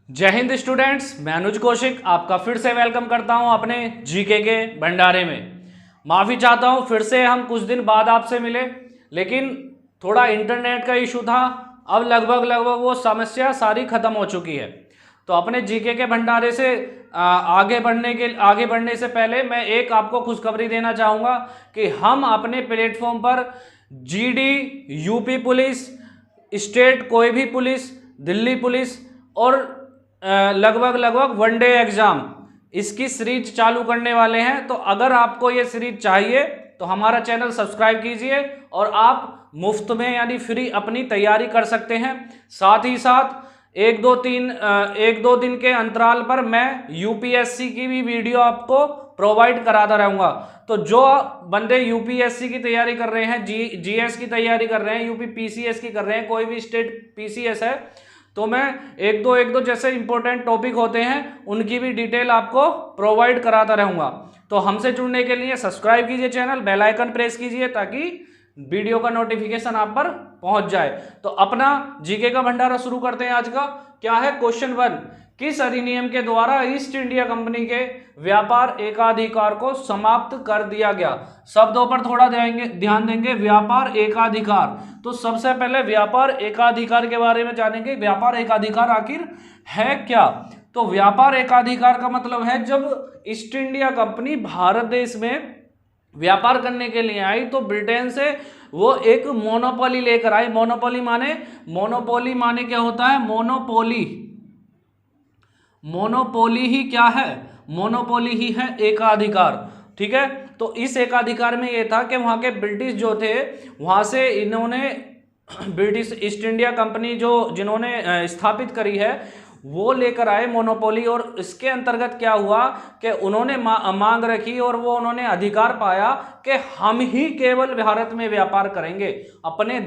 जय हिंद स्टूडेंट्स, मैं अनुज कौशिक आपका फिर से वेलकम करता हूं अपने जीके के भंडारे में। माफ़ी चाहता हूं फिर से हम कुछ दिन बाद आपसे मिले, लेकिन थोड़ा इंटरनेट का इशू था। अब लगभग वो समस्या सारी ख़त्म हो चुकी है। तो अपने जीके के भंडारे से आगे बढ़ने से पहले मैं एक आपको खुशखबरी देना चाहूँगा कि हम अपने प्लेटफॉर्म पर जीडी, यूपी पुलिस, स्टेट कोई भी पुलिस, दिल्ली पुलिस और लगभग वनडे एग्जाम, इसकी सीरीज चालू करने वाले हैं। तो अगर आपको ये सीरीज चाहिए तो हमारा चैनल सब्सक्राइब कीजिए और आप मुफ्त में यानी फ्री अपनी तैयारी कर सकते हैं। साथ ही साथ एक दो दिन के अंतराल पर मैं यूपीएससी की भी वीडियो आपको प्रोवाइड कराता रहूँगा। तो जो बंदे यूपीएससी की तैयारी कर रहे हैं, जीएस की तैयारी कर रहे हैं, यूपी पीसीएस की कर रहे हैं, कोई भी स्टेट पीसीएस है, तो मैं एक दो जैसे इंपॉर्टेंट टॉपिक होते हैं उनकी भी डिटेल आपको प्रोवाइड कराता रहूँगा। तो हमसे जुड़ने के लिए सब्सक्राइब कीजिए चैनल, बेल आइकन प्रेस कीजिए ताकि वीडियो का नोटिफिकेशन आप पर पहुंच जाए। तो अपना जीके का भंडारा शुरू करते हैं। आज का क्या है? क्वेश्चन 1, किस अधिनियम के द्वारा ईस्ट इंडिया कंपनी के व्यापार एकाधिकार को समाप्त कर दिया गया? शब्दों पर थोड़ा ध्यान देंगे। व्यापार एकाधिकार, तो सबसे पहले व्यापार एकाधिकार के बारे में जानेंगे। व्यापार एकाधिकार आखिर है क्या? तो व्यापार एकाधिकार का मतलब है जब ईस्ट इंडिया कंपनी भारत देश में व्यापार करने के लिए आई तो ब्रिटेन से वो एक मोनोपोली लेकर आई। मोनोपोली माने क्या होता है? मोनोपोली ही क्या है? मोनोपोली ही है एकाधिकार। ठीक है, तो इस एकाधिकार में ये था कि वहाँ के ब्रिटिश जो थे, वहाँ से इन्होंने ब्रिटिश ईस्ट इंडिया कंपनी जिन्होंने स्थापित करी है वो लेकर आए मोनोपोली। और इसके अंतर्गत क्या हुआ कि उन्होंने मांग रखी और वो उन्होंने अधिकार पाया कि हम ही केवल भारत में व्यापार करेंगे। अपने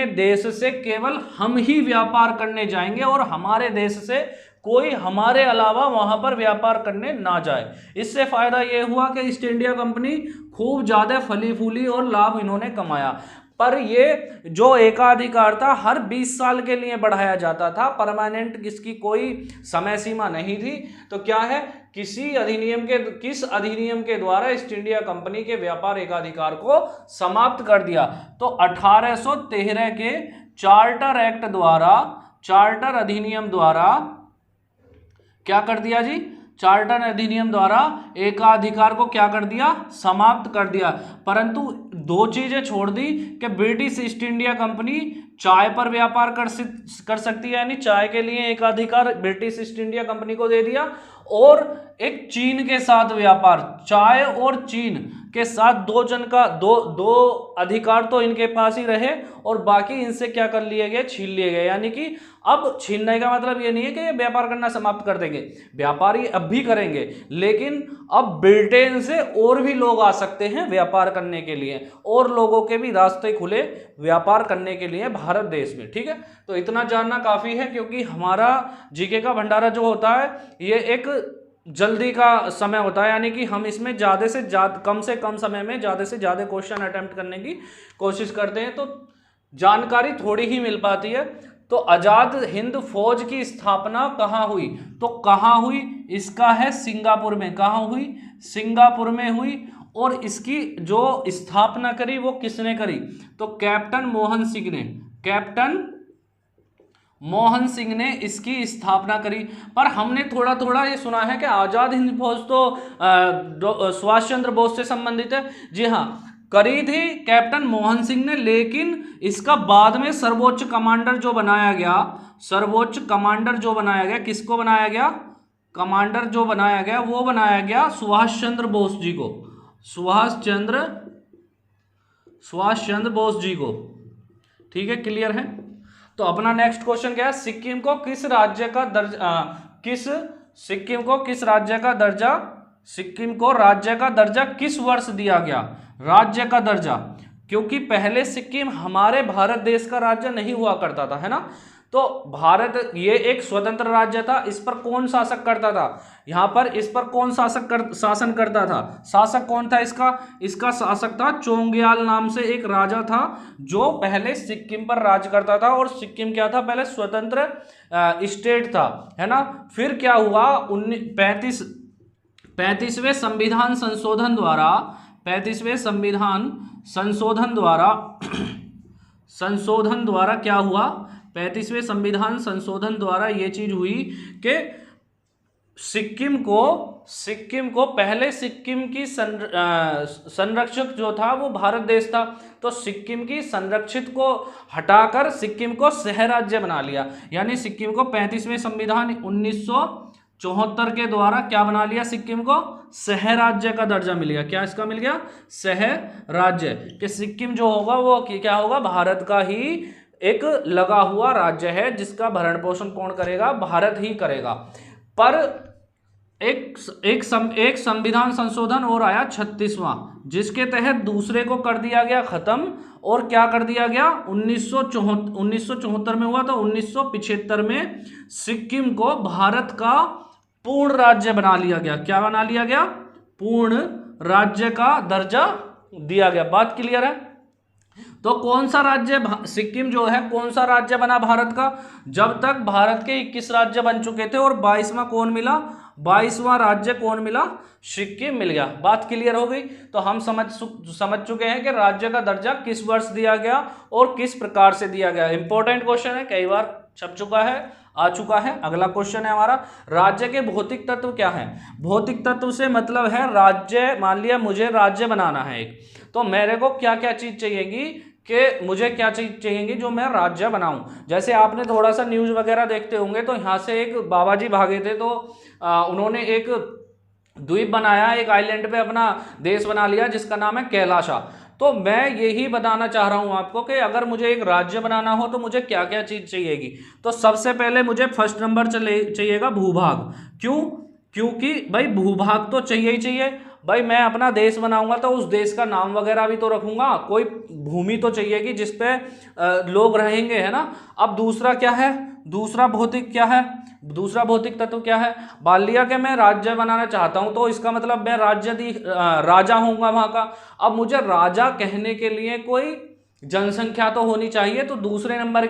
देश से केवल हम ही व्यापार करने जाएंगे और हमारे देश से कोई हमारे अलावा वहां पर व्यापार करने ना जाए। इससे फायदा ये हुआ कि ईस्ट इंडिया कंपनी खूब ज्यादा फली फूली और लाभ इन्होंने कमाया। पर ये जो एकाधिकार था हर 20 साल के लिए बढ़ाया जाता था, परमानेंट, किसकी कोई समय सीमा नहीं थी। तो क्या है, किस अधिनियम के द्वारा ईस्ट इंडिया कंपनी के व्यापार एकाधिकार को समाप्त कर दिया? तो 1813 के चार्टर अधिनियम द्वारा क्या कर दिया जी? चार्टर अधिनियम द्वारा एकाधिकार को क्या कर दिया? समाप्त कर दिया। परंतु दो चीजें छोड़ दी कि ब्रिटिश ईस्ट इंडिया कंपनी चाय पर व्यापार कर सकती है, यानी चाय के लिए एकाधिकार ब्रिटिश ईस्ट इंडिया कंपनी को दे दिया। और एक चीन के साथ व्यापार, चाय और चीन के साथ दो अधिकार तो इनके पास ही रहे और बाकी इनसे क्या कर लिए गए? छीन लिए गए। यानी कि अब छीनने का मतलब ये नहीं है कि ये व्यापार करना समाप्त कर देंगे, व्यापारी अब भी करेंगे, लेकिन अब ब्रिटेन से और भी लोग आ सकते हैं व्यापार करने के लिए और लोगों के भी रास्ते खुले व्यापार करने के लिए भारत देश में। ठीक है, तो इतना जानना काफी है क्योंकि हमारा जीके का भंडारा जो होता है ये एक जल्दी का समय होता है, यानी कि हम इसमें कम से कम समय में ज़्यादा से ज़्यादा क्वेश्चन अटेम्प्ट करने की कोशिश करते हैं, तो जानकारी थोड़ी ही मिल पाती है। तो आज़ाद हिंद फौज की स्थापना कहाँ हुई? तो कहाँ हुई? इसका है सिंगापुर में। कहाँ हुई? सिंगापुर में हुई। और इसकी जो स्थापना करी वो किसने करी? तो कैप्टन मोहन सिंह ने इसकी स्थापना करी। पर हमने थोड़ा ये सुना है कि आज़ाद हिंद फौज तो सुभाष चंद्र बोस से संबंधित है। जी हाँ, करी थी कैप्टन मोहन सिंह ने, लेकिन इसका बाद में सर्वोच्च कमांडर जो बनाया गया, किसको बनाया गया? कमांडर जो बनाया गया वो बनाया गया सुभाष चंद्र बोस जी को। सुभाष चंद्र बोस जी को। ठीक है, क्लियर है? तो अपना नेक्स्ट क्वेश्चन क्या है? सिक्किम को किस राज्य का दर्जा किस वर्ष दिया गया? राज्य का दर्जा, क्योंकि पहले सिक्किम हमारे भारत देश का राज्य नहीं हुआ करता था, है ना। तो भारत ये एक स्वतंत्र राज्य था। इस पर कौन शासक करता था, यहाँ पर इस पर कौन शासन करता था, शासक कौन था इसका शासक था चोंग्याल नाम से एक राजा था, जो पहले सिक्किम पर राज करता था। और सिक्किम क्या था, पहले स्वतंत्र स्टेट था, है ना। फिर क्या हुआ, 35वें संविधान संशोधन द्वारा 35वें संशोधन द्वारा क्या हुआ, 35वें संविधान संशोधन द्वारा ये चीज हुई कि सिक्किम को पहले सिक्किम की संरक्षक जो था वो भारत देश था, तो सिक्किम की संरक्षित को हटाकर सिक्किम को सह राज्य बना लिया। यानी सिक्किम को 35वें संविधान 1974 के द्वारा क्या बना लिया, सिक्किम को सह राज्य का दर्जा मिल गया। क्या इसका मिल गया, सह राज्य, कि सिक्किम जो होगा वो क्या होगा, भारत का ही एक लगा हुआ राज्य है, जिसका भरण पोषण कौन करेगा, भारत ही करेगा। पर एक संविधान संशोधन और आया 36वां, जिसके तहत दूसरे को कर दिया गया खत्म, और क्या कर दिया गया, 1974 में हुआ, तो 1975 में सिक्किम को भारत का पूर्ण राज्य बना लिया गया। क्या बना लिया गया, पूर्ण राज्य का दर्जा दिया गया। बात क्लियर है। तो कौन सा राज्य, सिक्किम जो है कौन सा राज्य बना भारत का, जब तक भारत के 21 राज्य बन चुके थे और 22वां कौन मिला, 22वां राज्य कौन मिला, सिक्किम मिल गया। बात क्लियर हो गई। तो हम समझ चुके हैं कि राज्य का दर्जा किस वर्ष दिया गया और किस प्रकार से दिया गया। इंपॉर्टेंट क्वेश्चन है, कई बार छप चुका है, आ चुका है। अगला क्वेश्चन है हमारा, राज्य के भौतिक तत्व क्या है। भौतिक तत्व से मतलब है राज्य, मान लिया मुझे राज्य बनाना है एक, तो मेरे को क्या क्या चीज चाहिएगी, कि मुझे क्या चीज चाहिएगी जो मैं राज्य बनाऊं। जैसे आपने थोड़ा सा न्यूज वगैरह देखते होंगे, तो यहाँ से एक बाबा जी भागे थे, तो उन्होंने एक द्वीप बनाया, एक आइलैंड पे अपना देश बना लिया, जिसका नाम है कैलाशा। तो मैं यही बताना चाह रहा हूं आपको कि अगर मुझे एक राज्य बनाना हो तो मुझे क्या क्या चीज चाहिएगी। तो सबसे पहले मुझे फर्स्ट नंबर चाहिएगा भूभाग। क्यों, क्योंकि भाई भूभाग तो चाहिए ही चाहिए। भाई मैं अपना देश बनाऊंगा तो उस देश का नाम वगैरह भी तो रखूंगा, कोई भूमि तो चाहिएगी जिसपे लोग रहेंगे, है ना। अब दूसरा क्या है, दूसरा भौतिक क्या है, दूसरा भौतिक तत्व क्या है, मान लिया कि मैं राज्य बनाना चाहता हूं, तो इसका मतलब मैं राजा होऊंगा वहां का। अब मुझे राजा कहने के लिए कोई जनसंख्या तो होनी चाहिए, तो दूसरे नंबर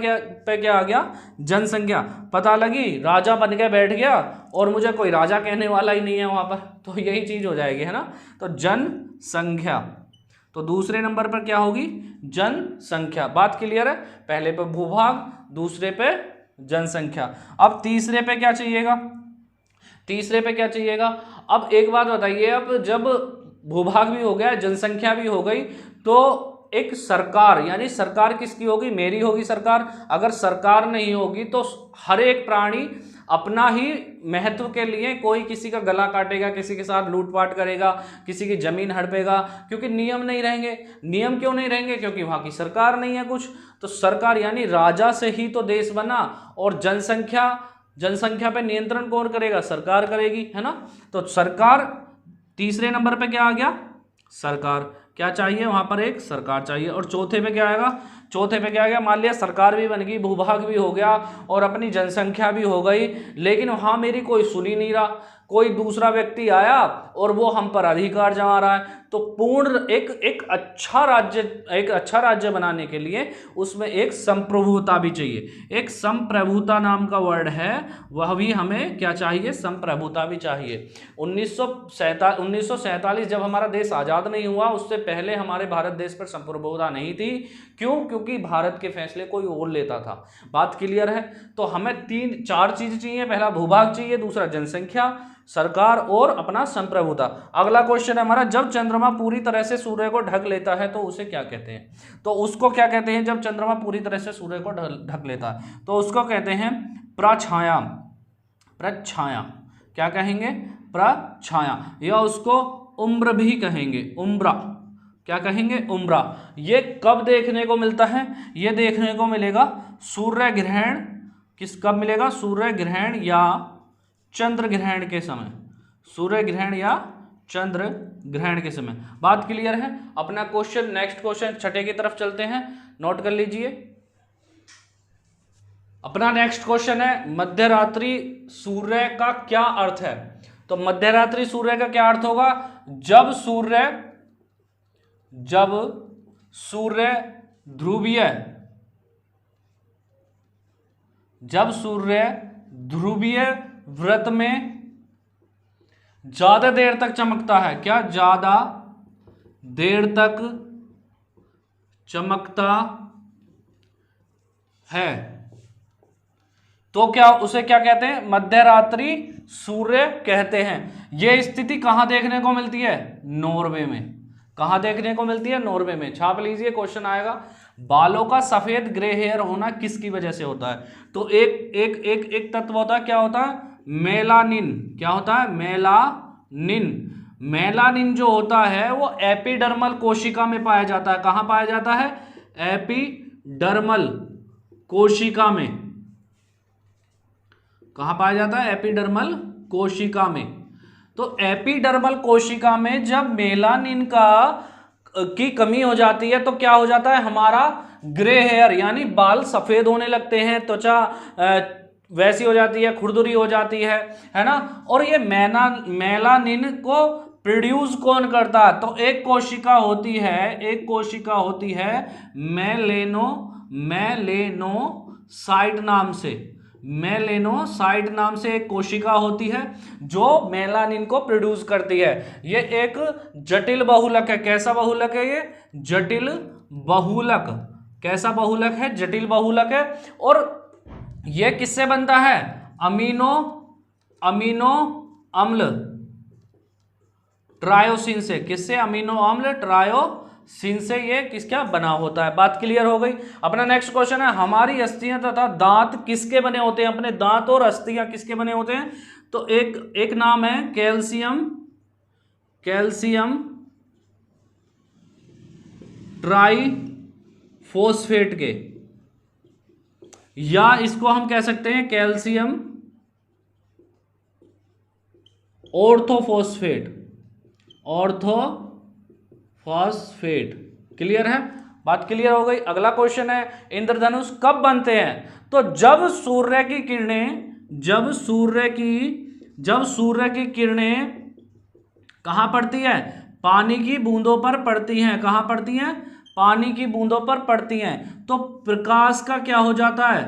पे क्या आ गया, जनसंख्या। पता लगी राजा बन के बैठ गया और मुझे कोई राजा कहने वाला ही नहीं है वहां पर, तो यही चीज हो जाएगी, है ना। तो जनसंख्या, तो दूसरे नंबर पर क्या होगी, जनसंख्या। बात क्लियर है। पहले पे भूभाग, दूसरे पे जनसंख्या। अब तीसरे पे क्या चाहिएगा, तीसरे पे क्या चाहिएगा। अब एक बात बताइए, अब जब भूभाग भी हो गया, जनसंख्या भी हो गई, तो एक सरकार, यानी सरकार किसकी होगी, मेरी होगी सरकार। अगर सरकार नहीं होगी तो हर एक प्राणी अपना ही महत्व के लिए कोई किसी का गला काटेगा, किसी के साथ लूटपाट करेगा, किसी की जमीन हड़पेगा, क्योंकि नियम नहीं रहेंगे। नियम क्यों नहीं रहेंगे, क्योंकि वहां की सरकार नहीं है कुछ। तो सरकार, यानी राजा से ही तो देश बना, और जनसंख्या पे नियंत्रण कौन करेगा, सरकार करेगी, है ना। तो सरकार तीसरे नंबर पे क्या आ गया, सरकार। क्या चाहिए वहां पर, एक सरकार चाहिए। और चौथे पे क्या आएगा, चौथे पे क्या आ गया, मान लिया सरकार भी बन गई, भूभाग भी हो गया और अपनी जनसंख्या भी हो गई, लेकिन वहां मेरी कोई सुन ही नहीं रहा। कोई दूसरा व्यक्ति आया और वो हम पर अधिकार जमा रहा है। तो पूर्ण एक अच्छा राज्य बनाने के लिए उसमें एक संप्रभुता भी चाहिए। एक संप्रभुता नाम का वर्ड है, वह भी हमें क्या चाहिए, संप्रभुता भी चाहिए। 1947 जब हमारा देश आज़ाद नहीं हुआ, उससे पहले हमारे भारत देश पर संप्रभुता नहीं थी। क्यों, क्योंकि भारत के फैसले कोई और लेता था। बात क्लियर है। तो हमें 3-4 चीज चाहिए, पहला भूभाग चाहिए, दूसरा जनसंख्या, सरकार और अपना संप्रभुता। अगला क्वेश्चन है हमारा, जब चंद्रमा पूरी तरह से सूर्य को ढक लेता है तो उसे क्या कहते हैं। तो उसको क्या कहते हैं, जब चंद्रमा पूरी तरह से सूर्य को ढक लेता है तो उसको कहते हैं प्रछाया। प्रछाया क्या कहेंगे, प्रछाया, या उसको उम्र भी कहेंगे, उम्रा। क्या कहेंगे, उम्रा। ये कब देखने को मिलता है, ये देखने को मिलेगा सूर्य ग्रहण, कब मिलेगा, सूर्य ग्रहण या चंद्र ग्रहण के समय, सूर्य ग्रहण या चंद्र ग्रहण के समय। बात क्लियर है। अपना क्वेश्चन, नेक्स्ट क्वेश्चन छठे की तरफ चलते हैं, नोट कर लीजिए। अपना नेक्स्ट क्वेश्चन है मध्यरात्रि सूर्य का क्या अर्थ है। तो मध्यरात्रि सूर्य का क्या अर्थ होगा? जब सूर्य ध्रुवीय व्रत में ज्यादा देर तक चमकता है। क्या? ज्यादा देर तक चमकता है तो क्या उसे क्या कहते हैं? मध्यरात्रि सूर्य कहते हैं। यह स्थिति कहां देखने को मिलती है? नॉर्वे में। कहां देखने को मिलती है? नॉर्वे में। छाप लीजिए, क्वेश्चन आएगा। बालों का सफेद ग्रे हेयर होना किसकी वजह से होता है? तो एक तत्व होता है, क्या होता है? मेलानिन। क्या होता है? मेलानिन जो होता है वो एपिडर्मल कोशिका में पाया जाता है। कहां पाया जाता है? एपिडर्मल कोशिका में। कहां पाया जाता है? एपिडर्मल कोशिका में। तो एपिडर्मल कोशिका में जब मेलानिन की कमी हो जाती है तो क्या हो जाता है? हमारा ग्रे हेयर यानी बाल सफेद होने लगते हैं, त्वचा वैसी हो जाती है, खुरदुरी हो जाती है ना। और ये मेलानिन को प्रोड्यूस कौन करता है? तो एक कोशिका होती है मेलेनोसाइट नाम से एक कोशिका होती है जो मेलानिन को प्रोड्यूस करती है। ये एक जटिल बहुलक है। कैसा बहुलक है ये? जटिल बहुलक। कैसा बहुलक है? जटिल बहुलक है। और ये किससे बनता है? अमीनो अम्ल ट्रायोसिन से। किससे? अमीनो अम्ल ट्रायोसिन से ये किसका बना होता है। बात क्लियर हो गई। अपना नेक्स्ट क्वेश्चन है हमारी अस्थियां तथा दांत किसके बने होते हैं? अपने दांत और अस्थियां किसके बने होते हैं? तो एक नाम है कैल्शियम ट्राइफॉस्फेट के, या इसको हम कह सकते हैं कैल्शियम ऑर्थोफॉस्फेट। क्लियर है? बात क्लियर हो गई। अगला क्वेश्चन है इंद्रधनुष कब बनते हैं? तो जब सूर्य की किरणें कहां पड़ती है? पानी की बूंदों पर पड़ती हैं। कहां पड़ती हैं? पानी की बूंदों पर पड़ती हैं। तो प्रकाश का क्या हो जाता है?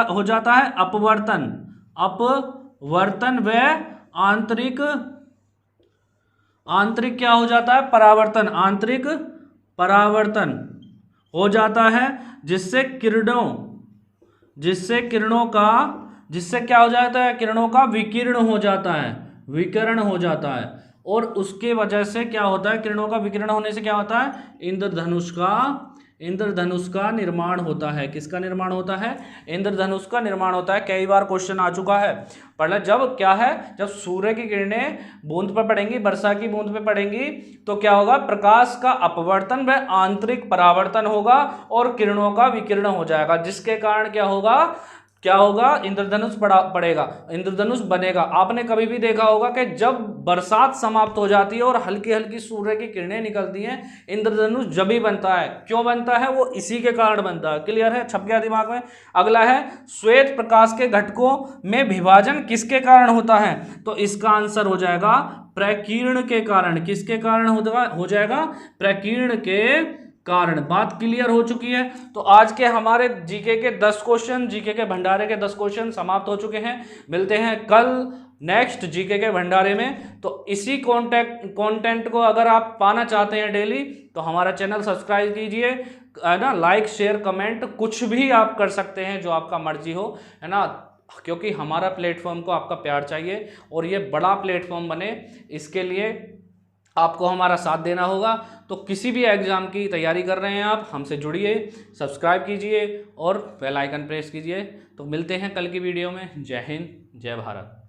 हो जाता है अपवर्तन व आंतरिक क्या हो जाता है? परावर्तन। आंतरिक परावर्तन हो जाता है जिससे क्या हो जाता है? किरणों का विकिरण हो जाता है। और उसके वजह से क्या होता है? किरणों का विकिरण होने से क्या होता है? इंद्रधनुष का निर्माण होता है। किसका निर्माण होता है? इंद्रधनुष का निर्माण होता है। कई बार क्वेश्चन आ चुका है। पहले जब क्या है? जब सूर्य की किरणें बूंद पर पड़ेंगी, वर्षा की बूंद पे पड़ेंगी तो क्या होगा? प्रकाश का अपवर्तन व आंतरिक परावर्तन होगा और किरणों का विकिरण हो जाएगा, जिसके कारण क्या होगा? इंद्रधनुष इंद्रधनुष बनेगा। आपने कभी भी देखा होगा कि जब बरसात समाप्त हो जाती है और हल्की हल्की सूर्य की किरणें निकलती हैं, इंद्रधनुष जब ही बनता है। क्यों बनता है? वो इसी के कारण बनता है। क्लियर है? छप गया दिमाग में। अगला है श्वेत प्रकाश के घटकों में विभाजन किसके कारण होता है? तो इसका आंसर हो जाएगा प्रकीर्ण के कारण। किसके कारण हो जाएगा? प्रकीर्ण के कारण। बात क्लियर हो चुकी है। तो आज के हमारे जीके के 10 क्वेश्चन, जीके के भंडारे के 10 क्वेश्चन समाप्त हो चुके हैं। मिलते हैं कल नेक्स्ट जीके के भंडारे में। तो इसी कंटेंट को अगर आप पाना चाहते हैं डेली, तो हमारा चैनल सब्सक्राइब कीजिए, है ना। लाइक शेयर कमेंट कुछ भी आप कर सकते हैं, जो आपका मर्जी हो, है ना। क्योंकि हमारा प्लेटफॉर्म को आपका प्यार चाहिए और ये बड़ा प्लेटफॉर्म बने, इसके लिए आपको हमारा साथ देना होगा। तो किसी भी एग्ज़ाम की तैयारी कर रहे हैं आप, हमसे जुड़िए, सब्सक्राइब कीजिए और बेल आइकन प्रेस कीजिए। तो मिलते हैं कल की वीडियो में। जय हिंद, जय भारत।